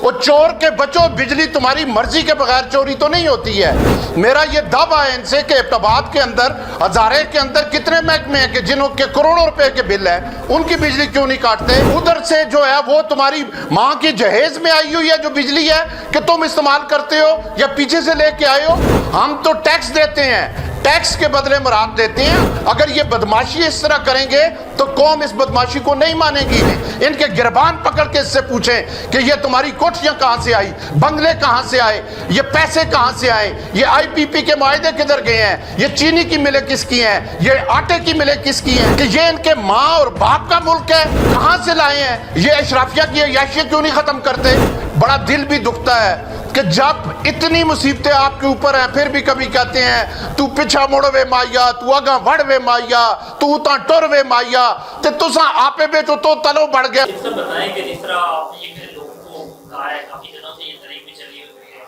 وہ چور کے بچوں، بجلی تمہاری مرضی کے بغیر چوری تو نہیں ہوتی ہے۔ میرا یہ دعویٰ ہے ان سے کہ ابٹاباد کے اندر، ہزارے کے اندر کتنے محکمے ہیں کہ جنہوں کے کروڑوں روپے کے بل ہیں، ان کی بجلی کیوں نہیں کاٹتے؟ ادھر سے جو ہے وہ تمہاری ماں کی جہیز میں آئی ہوئی ہے جو بجلی ہے کہ تم استعمال کرتے ہو یا پیچھے سے لے کے آئے ہو۔ ہم تو ٹیکس دیتے ہیں، ٹیکس کے بدلے مراد دیتے ہیں۔ اگر یہ بدماشی اس طرح کریں گے تو قوم اس بدماشی کو نہیں مانے گی۔ ان کے گربان پکڑ کے اس سے پوچھیں کہ یہ تمہاری کوٹھیاں کہاں سے آئی، بنگلے کہاں سے آئے، یہ پیسے کہاں سے آئے، یہ آئی پی پی کے معاہدے کدھر گئے ہیں، یہ چینی کی ملیں کس کی ہیں، یہ آٹے کی ملیں کس کی ہیں، کہ یہ ان کے ماں اور باپ کا ملک ہے، کہاں سے لائے ہیں؟ یہ اشرافیہ کی عیاشی کیوں نہیں ختم کرتے؟ بڑا دل بھی دکھتا ہے کہ جب اتنی مصیبتیں آپ کے اوپر ہیں پھر بھی کبھی کہتے ہیں تو پچھا مڑ وے مائیا، تو آگاں وڑ وے مائیا، تو اتاں ٹر وے مائیا، تے تساں آپے بیچو تو تلو بڑھ گیا۔ اس سے بتائیں کہ جس طرح آپ نے یہ میرے لوگوں کو کہا ہے، کافی دنوں سے یہ تحریک بھی چلی ہوئی ہے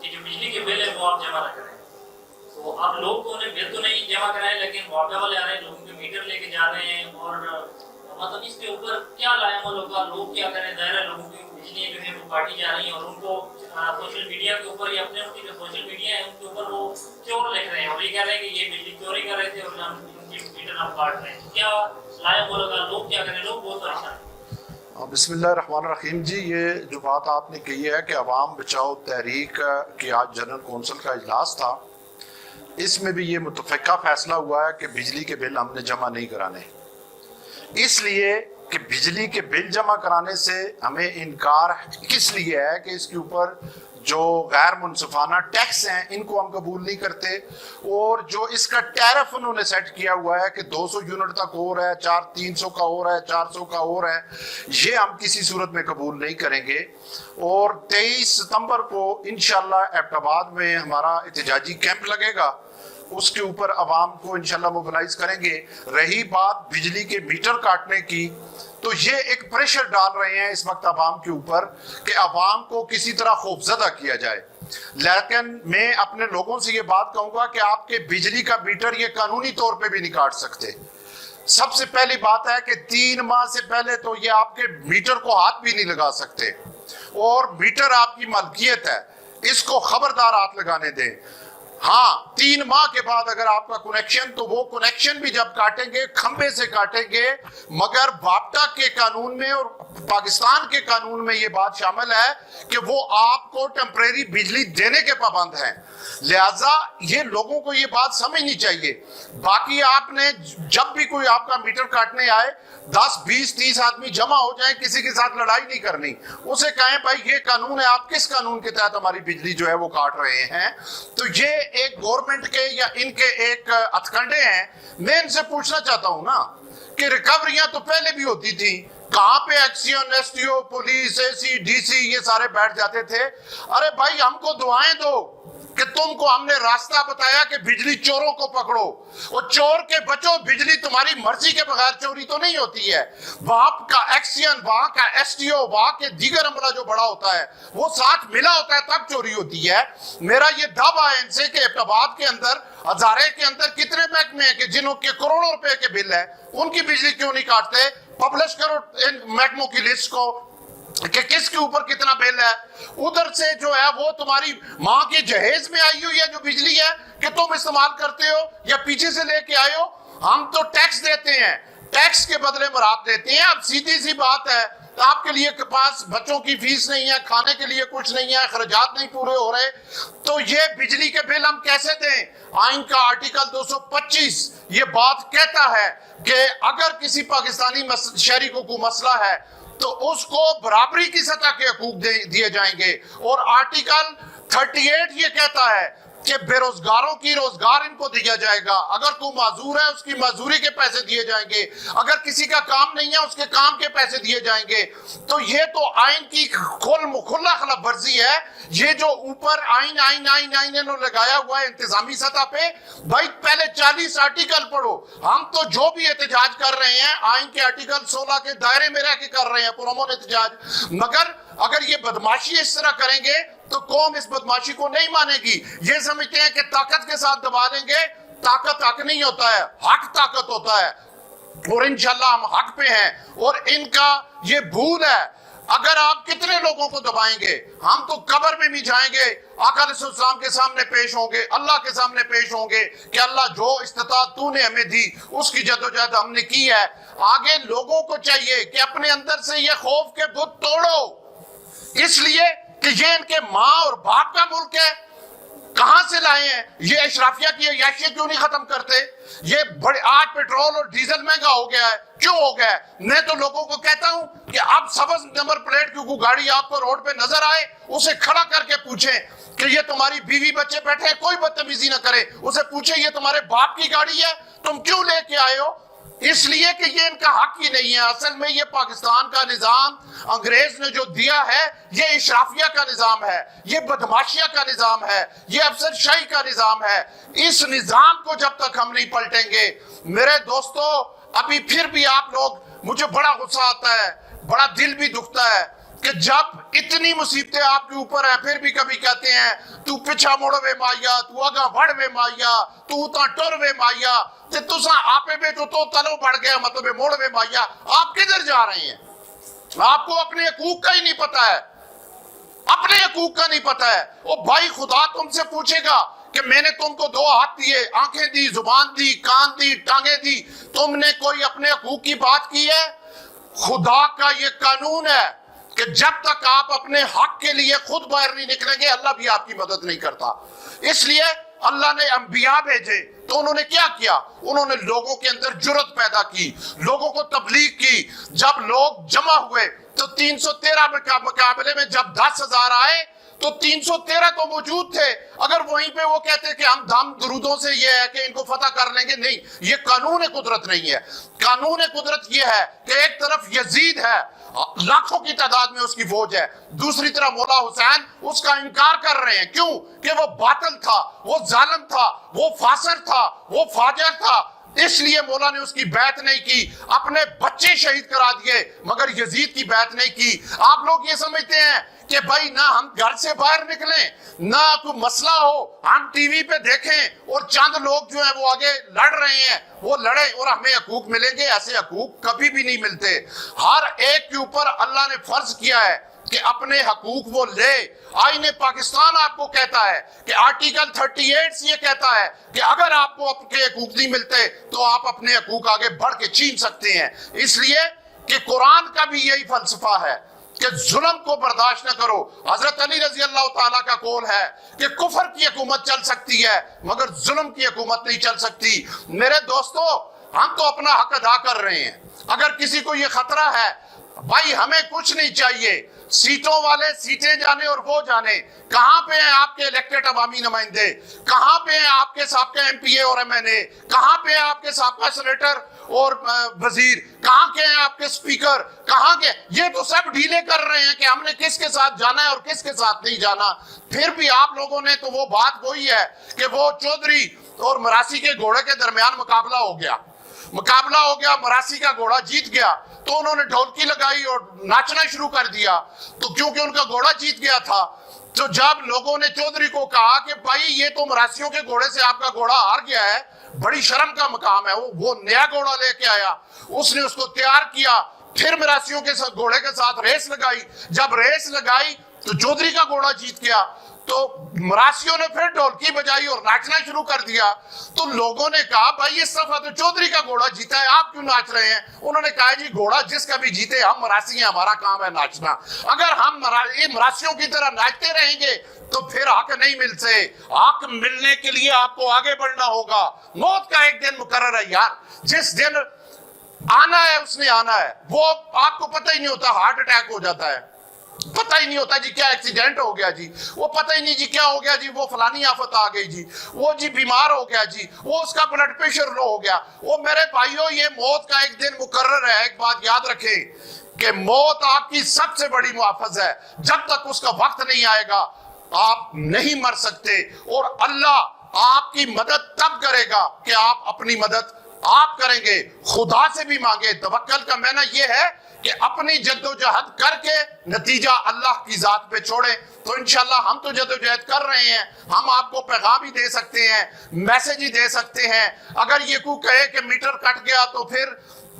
کہ جو بجلی کے بل ہے وہ آپ جمع نہ کریں، تو آپ لوگ کو انہیں بل تو نہیں جمع کرائیں لیکن معاوضہ والے آ رہے ہیں، لوگوں کے میٹر لے کے جا رہے ہیں، اور مطلب اس کے اوپر کیا لائے وہ لوگ کیا کریں؟ ظاہر ہے لوگوں کی بجلی جو ہے وہ کاٹی جا رہی ہیں اور ان کو سوشل میڈیا کے اوپر یا اپنے ان کی جو سوشل میڈیا ہے ان کے اوپر وہ چور لکھ رہے ہیں اور یہ کہہ رہے ہیں کہ یہ بجلی چوری کر رہے تھے اور ہم ان کی میٹر ہم کاٹ رہے ہیں۔ کیا لائے وہ لوگ کیا کریں؟ لوگ بہت پریشان ہیں۔ بسم اللہ الرحمن الرحیم جی، یہ جو بات آپ نے کہی ہے کہ عوام بچاؤ تحریک کی آج جنرل کونسل کا اجلاس تھا، اس میں بھی یہ متفقہ فیصلہ ہوا ہے کہ بجلی کے بل ہم نے جمع نہیں کرانے، اس لیے کہ بجلی کے بل جمع کرانے سے ہمیں انکار کس لیے ہے کہ اس کے اوپر جو غیر منصفانہ ٹیکس ہیں ان کو ہم قبول نہیں کرتے، اور جو اس کا ٹیرف انہوں نے سیٹ کیا ہوا ہے کہ 200 یونٹ تک اور ہے، 300 کا اور ہے، 400 کا اور ہے، یہ ہم کسی صورت میں قبول نہیں کریں گے۔ اور 23 ستمبر کو انشاءاللہ ایبٹ میں ہمارا احتجاجی کیمپ لگے گا، اس کے اوپر عوام کو انشاءاللہ موبلائز کریں گے۔ رہی بات بجلی کے میٹر کاٹنے کی، تو یہ ایک پریشر ڈال رہے ہیں اس وقت عوام کے اوپر کہ عوام کو کسی طرح خوفزدہ کیا جائے، لیکن میں اپنے لوگوں سے یہ بات کہوں گا کہ آپ کے بجلی کا میٹر یہ قانونی طور پہ بھی نہیں کاٹ سکتے۔ سب سے پہلی بات ہے کہ 3 ماہ سے پہلے تو یہ آپ کے میٹر کو ہاتھ بھی نہیں لگا سکتے، اور میٹر آپ کی ملکیت ہے، اس کو خبردار ہاتھ لگانے دیں۔ ہاں 3 ماہ کے بعد اگر آپ کا کنیکشن، تو وہ کنیکشن بھی جب کاٹیں گے کھمبے سے کاٹیں گے، مگر وابٹا کے قانون میں اور پاکستان کے قانون میں یہ بات شامل ہے کہ وہ آپ کو ٹیمپریری بجلی دینے کے پابند ہیں، لہٰذا یہ لوگوں کو یہ بات سمجھنی چاہیے۔ باقی آپ نے جب بھی کوئی آپ کا میٹر کاٹنے آئے 10 20 30 آدمی جمع ہو جائیں، کسی کے ساتھ لڑائی نہیں کرنی، اسے کہیں بھائی یہ قانون ہے، آپ کس قانون کے تحت ہماری بجلی جو ہے وہ کاٹ رہے ہیں؟ تو یہ ایک گورنمنٹ کے یا ان کے ایک ہتھکنڈے ہیں۔ میں ان سے پوچھنا چاہتا ہوں نا کہ ریکوریاں تو پہلے بھی ہوتی تھی، کہاں پہ ایکسیون، ایس ٹی او، پولیس، اے سی، ڈی سی یہ سارے بیٹھ جاتے تھے؟ ارے بھائی ہم کو دعائیں دو کہ تم کو ہم نے راستہ بتایا کہ بجلی چوروں کو پکڑو، اور چور کے بچوں، بجلی تمہاری مرضی کے بغیر چوری تو نہیں ہوتی ہے۔ وہاں کا ایکسین، وہاں کا ایس ٹی او، وہاں کے دیگر عملہ جو بڑا ہوتا ہے وہ ساتھ ملا ہوتا ہے تب چوری ہوتی ہے۔ میرا یہ دعویٰ ہے ان سے کہ ابٹاباد کے اندر، ہزارے کے اندر کتنے محکمے ہیں کہ جنہوں کے کروڑوں روپے کے بل ہیں، ان کی بجلی کیوں نہیں کاٹتے؟ پبلش کرو ان محکموں کی لسٹ کو کہ کس کے اوپر کتنا بل ہے۔ ادھر سے جو ہے وہ تمہاری ماں کی جہیز میں آئی ہوئی ہے جو بجلی ہے کہ تم استعمال کرتے ہو یا پیچھے سے لے کے آئے ہو۔ ہم تو ٹیکس دیتے ہیں، ٹیکس کے بدلے مراد دیتے ہیں۔ اب سیدھی سی بات ہے، آپ کے لیے پاس بچوں کی فیس نہیں ہے، کھانے کے لیے کچھ نہیں ہے، اخراجات نہیں پورے ہو رہے، تو یہ بجلی کے بل ہم کیسے دیں؟ آئین کا آرٹیکل 225 یہ بات کہتا ہے کہ اگر کسی پاکستانی شہری کو کوئی مسئلہ ہے تو اس کو برابری کی سطح کے حقوق دیے جائیں گے، اور آرٹیکل 38 یہ کہتا ہے کہ بے روزگاروں کی روزگار ان کو دیا جائے گا، اگر کوئی معذور ہے اس کی معذوری کے پیسے دیے جائیں گے، اگر کسی کا کام نہیں ہے اس کے کام کے پیسے دیے جائیں گے۔ تو یہ تو آئین کی کھلا خلاف ورزی ہے۔ یہ جو اوپر آئین انہوں نے لگایا ہوا ہے انتظامی سطح پہ، بھائی پہلے 40 آرٹیکل پڑھو۔ ہم تو جو بھی احتجاج کر رہے ہیں آئین کے آرٹیکل 16 کے دائرے میں رہ کے کر رہے ہیں پرامن احتجاج، مگر اگر یہ بدماشی اس طرح کریں گے تو قوم اس بدماشی کو نہیں مانے گی۔ یہ سمجھتے ہیں کہ طاقت کے ساتھ دبا دیں گے، طاقت حق نہیں ہوتا ہے، حق طاقت ہوتا ہے، اور انشاءاللہ ہم حق پہ ہیں۔ اور ان کا یہ بھول ہے، اگر آپ کتنے لوگوں کو دبائیں گے؟ ہم تو قبر میں بھی جائیں گے، آقا علیہ السلام کے سامنے پیش ہوں گے، اللہ کے سامنے پیش ہوں گے کہ اللہ جو استطاعت تو نے ہمیں دی اس کی جدوجہد ہم نے کی ہے۔ آگے لوگوں کو چاہیے کہ اپنے اندر سے یہ خوف کے بت توڑو، اس لیے کہ یہ ان کے ماں اور باپ کا ملک ہے، کہاں سے لائے ہیں؟ یہ اشرافیہ کی عیاشیاں کیوں نہیں ختم کرتے؟ یہ بڑے آج پیٹرول اور ڈیزل مہنگا ہو گیا ہے، کیوں ہو گیا ہے؟ میں تو لوگوں کو کہتا ہوں کہ اب سبز نمبر پلیٹ کی کوئی گاڑی آپ کو روڈ پہ نظر آئے، اسے کھڑا کر کے پوچھیں کہ یہ تمہاری بیوی بچے بیٹھے ہیں، کوئی بدتمیزی نہ کرے، اسے پوچھیں یہ تمہارے باپ کی گاڑی ہے، تم کیوں لے کے آئے ہو؟ اس لیے کہ یہ ان کا حق ہی نہیں ہے۔ اصل میں یہ پاکستان کا نظام انگریز نے جو دیا ہے یہ اشرافیہ کا نظام ہے، یہ بدماشیہ کا نظام ہے، یہ افسر شاہی کا نظام ہے۔ اس نظام کو جب تک ہم نہیں پلٹیں گے، میرے دوستو، ابھی پھر بھی آپ لوگ، مجھے بڑا غصہ آتا ہے، بڑا دل بھی دکھتا ہے کہ جب اتنی مصیبتیں آپ کے اوپر ہیں پھر بھی کبھی کہتے ہیں تو پچھا موڑ وے مایا، تو آگا بڑھ وے مایا، تو تا ٹر وے مایا، تے تساں آپے بے تو تلو بڑھ گیا مطلب موڑ وے مایا۔ آپ کدھر جا رہے ہیں؟ آپ کو اپنے حقوق کا ہی نہیں پتا ہے، اپنے حقوق کا نہیں پتا ہے۔ او بھائی، خدا تم سے پوچھے گا کہ میں نے تم کو 2 ہاتھ دیے، آنکھیں دی، زبان دی، کان دی، ٹانگیں دی، تم نے کوئی اپنے حقوق کی بات کی ہے؟ خدا کا یہ قانون ہے کہ جب تک آپ اپنے حق کے لیے خود باہر نہیں نکلیں گے اللہ بھی آپ کی مدد نہیں کرتا۔ اس لیے اللہ نے انبیاء بھیجے تو انہوں نے کیا کیا؟ انہوں نے لوگوں کے اندر جرت پیدا کی، لوگوں کو تبلیغ کی۔ جب لوگ جمع ہوئے تو 313 مقابلے میں جب 10,000 آئے تو 313 تو موجود تھے۔ اگر وہیں پہ وہ کہتے کہ ہم دم درودوں سے یہ ہے کہ ان کو فتح کر لیں گے، نہیں، یہ قانون قدرت نہیں ہے۔ قانون قدرت یہ ہے کہ ایک طرف یزید ہے، لاکھوں کی تعداد میں اس کی فوج ہے، دوسری طرف مولا حسین اس کا انکار کر رہے ہیں۔ کیوں؟ کہ وہ باطل تھا، وہ ظالم تھا، وہ فاسق تھا، وہ فاجر تھا، اس لیے مولا نے اس کی بیعت نہیں کی، اپنے بچے شہید کرا دیے مگر یزید کی بیعت نہیں کی۔ آپ لوگ یہ سمجھتے ہیں کہ بھائی نہ ہم گھر سے باہر نکلیں، نہ کوئی مسئلہ ہو، ہم ٹی وی پہ دیکھیں اور چند لوگ جو ہیں وہ آگے لڑ رہے ہیں، وہ لڑے اور ہمیں حقوق ملیں گے؟ ایسے حقوق کبھی بھی نہیں ملتے۔ ہر ایک کے اوپر اللہ نے فرض کیا ہے کہ اپنے حقوق وہ لے۔ آئین پاکستان آپ کو کہتا ہے کہ آرٹیکل 38 یہ کہتا ہے کہ اگر آپ کو اپنے حقوق نہیں ملتے تو آپ اپنے حقوق آگے بڑھ کے چھین سکتے ہیں۔ اس لیے کہ قرآن کا بھی یہی فلسفہ ہے کہ ظلم کو برداشت نہ کرو۔ حضرت علی رضی اللہ تعالیٰ کا قول ہے کہ کفر کی حکومت چل سکتی ہے مگر ظلم کی حکومت نہیں چل سکتی۔ میرے دوستو، ہم تو اپنا حق ادا کر رہے ہیں۔ اگر کسی کو یہ خطرہ ہے، بھائی ہمیں کچھ نہیں چاہیے، سیٹوں والے سیٹیں جانے اور وہ جانے۔ کہاں پہ ہیں آپ کے الیکٹڈ عوامی نمائندے؟ کہاں پہ ہیں آپ کے سابقہ ایم پی اے اور ایم این اے؟ کہاں پہ ہیں آپ کے سابقہ سینیٹر اور وزیر؟ کہاں کے ہیں آپ کے سپیکر؟ کہاں کے؟ یہ تو سب ڈھیلے کر رہے ہیں کہ ہم نے کس کے ساتھ جانا ہے اور کس کے ساتھ نہیں جانا۔ پھر بھی آپ لوگوں نے تو وہ بات وہی ہے کہ وہ چودھری اور مراسی کے گھوڑے کے درمیان مقابلہ ہو گیا، مراسی کا گھوڑا جیت گیا تو انہوں نے ڈھولکی لگائی اور ناچنا شروع کر دیا، تو کیونکہ ان کا گھوڑا جیت گیا تھا۔ تو جب لوگوں نے چودھری کو کہا کہ بھائی یہ تو مراسیوں کے گھوڑے سے آپ کا گھوڑا ہار گیا ہے، بڑی شرم کا مقام ہے، وہ نیا گھوڑا لے کے آیا، اس نے اس کو تیار کیا، پھر مراسیوں کے ساتھ گھوڑے کے ساتھ ریس لگائی۔ جب ریس لگائی تو چودھری کا گھوڑا جیت گیا، تو مراسیوں نے پھر ڈھولکی بجائی اور ناچنا شروع کر دیا۔ تو لوگوں نے کہا بھائی اس دفعہ تو چودھری کا گھوڑا جیتا ہے، آپ کیوں ناچ رہے ہیں؟ انہوں نے کہا جی گھوڑا جس کا بھی جیتے، ہم مراسی ہیں، ہمارا کام ہے ناچنا۔ اگر ہم مراسیوں کی طرح ناچتے رہیں گے تو پھر حق نہیں ملتے۔ حق ملنے کے لیے آپ کو آگے بڑھنا ہوگا۔ موت کا ایک دن مقرر ہے یار، جس دن آنا ہے اس نے آنا ہے۔ وہ آپ کو پتہ ہی نہیں ہوتا، ہارٹ اٹیک ہو جاتا ہے، پتہ ہی نہیں ہوتا جی کیا ایکسیڈنٹ ہو گیا جی، وہ پتہ ہی نہیں جی کیا ہو گیا جی، وہ فلانی آفت آ گئی جی، وہ جی بیمار ہو گیا جی، وہ اس کا بلڈ پریشر لو ہو گیا۔ وہ میرے بھائیوں، یہ موت کا ایک دن مقرر ہے۔ ایک بات یاد رکھیں کہ موت آپ کی سب سے بڑی محافظ ہے۔ جب تک اس کا وقت نہیں آئے گا آپ نہیں مر سکتے، اور اللہ آپ کی مدد تب کرے گا کہ آپ اپنی مدد آپ کریں گے، خدا سے بھی مانگے۔ توکل کا معنی یہ ہے کہ اپنی جد و جہد کر کے نتیجہ اللہ کی ذات پہ چھوڑیں۔ تو انشاءاللہ ہم تو جدوجہد کر رہے ہیں. ہم آپ کو پیغام ہی دے سکتے ہیں, میسج ہی دے سکتے ہیں. اگر یہ کوئی کہے کہ میٹر کٹ گیا تو پھر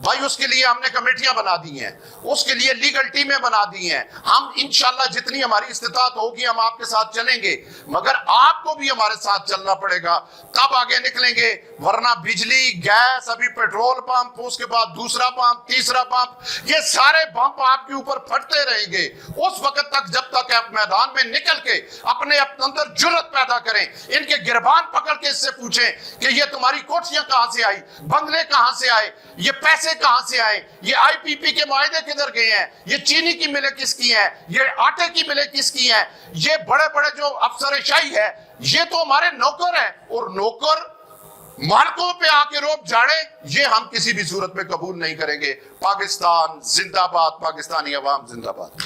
بھائی اس کے لیے ہم نے کمیٹیاں بنا دی ہیں, اس کے لیے لیگل ٹیمیں بنا دی ہیں. ہم انشاءاللہ جتنی ہماری استطاعت ہوگی ہم آپ کے ساتھ چلیں گے, مگر آپ کو بھی ہمارے ساتھ چلنا پڑے گا, تب آگے نکلیں گے. ورنہ بجلی, گیس, ابھی پیٹرول پمپ, اس کے بعد دوسرا پمپ, تیسرا پمپ, یہ سارے پمپ آپ کے اوپر پھٹتے رہیں گے اس وقت تک جب تک آپ میدان میں نکل کے اپنے اندر جرت پیدا کریں. ان کے گربان پکڑ کے اس سے پوچھیں کہ یہ تمہاری کوٹھیاں کہاں سے آئی, بنگلے کہاں سے آئے, یہ پیسے کہاں سے آئے, یہ آئی پی پی کے معاہدے کدھر گئے ہیں, یہ چینی کی ملیں کس کی ہیں, یہ آٹے کی ملیں کس کی ہیں, یہ بڑے بڑے جو افسر شاہی ہے یہ تو ہمارے نوکر ہیں, اور نوکر مالکوں پہ آ کے روپ جاڑے, یہ ہم کسی بھی صورت میں قبول نہیں کریں گے. پاکستان زندہ باد, پاکستانی عوام زندہ باد.